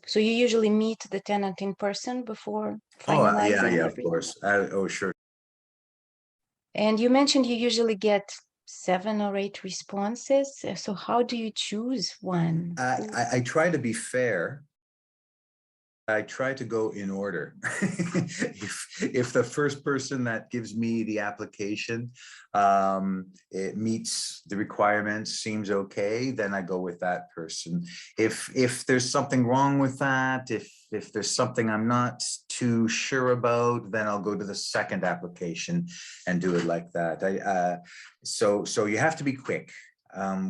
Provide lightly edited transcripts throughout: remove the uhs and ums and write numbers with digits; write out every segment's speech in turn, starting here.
So you usually meet the tenant in person before Oh, yeah, finalizing yeah, of everything? course. Oh, sure. And you mentioned you usually get 7 or 8 responses. So how do you choose one? I try to be fair. I try to go in order. If the first person that gives me the application, it meets the requirements, seems okay, then I go with that person. If there's something wrong with that, if there's something I'm not too sure about, then I'll go to the second application and do it like that. So you have to be quick.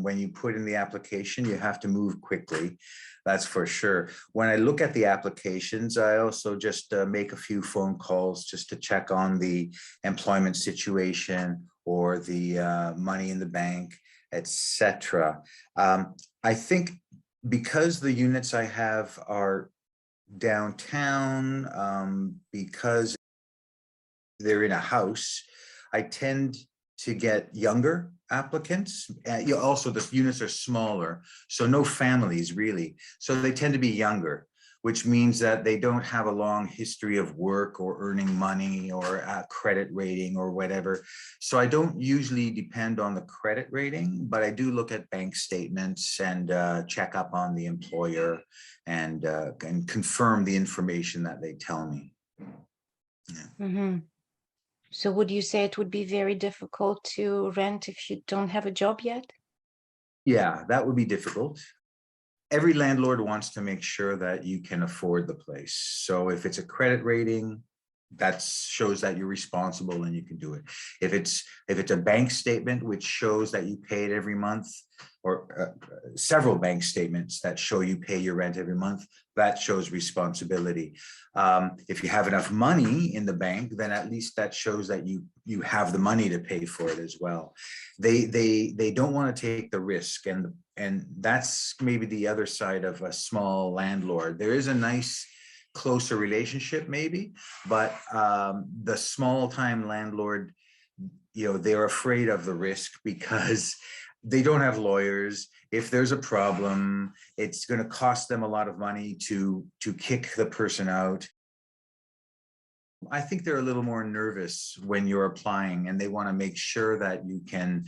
When you put in the application, you have to move quickly. That's for sure. When I look at the applications, I also just make a few phone calls just to check on the employment situation or the money in the bank, etc. I think because the units I have are downtown, because they're in a house, I tend to get younger applicants. Also, the units are smaller, so no families really. So they tend to be younger, which means that they don't have a long history of work or earning money or a credit rating or whatever. So I don't usually depend on the credit rating, but I do look at bank statements and check up on the employer and confirm the information that they tell me. Yeah. Hmm. So would you say it would be very difficult to rent if you don't have a job yet? Yeah, that would be difficult. Every landlord wants to make sure that you can afford the place. So if it's a credit rating, that shows that you're responsible and you can do it. If it's a bank statement which shows that you pay it every month, or several bank statements that show you pay your rent every month, that shows responsibility. If you have enough money in the bank, then at least that shows that you have the money to pay for it as well. They don't want to take the risk, and that's maybe the other side of a small landlord. There is a nice closer relationship maybe, but the small time landlord, they're afraid of the risk because they don't have lawyers. If there's a problem, it's going to cost them a lot of money to kick the person out. I think they're a little more nervous when you're applying, and they want to make sure that you can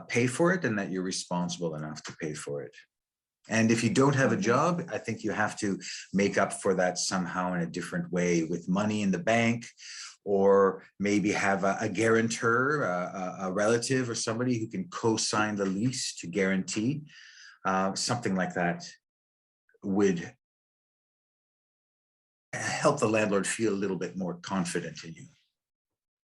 pay for it and that you're responsible enough to pay for it. And if you don't have a job, I think you have to make up for that somehow in a different way, with money in the bank, or maybe have a guarantor, a relative or somebody who can co-sign the lease to guarantee. Something like that would help the landlord feel a little bit more confident in you.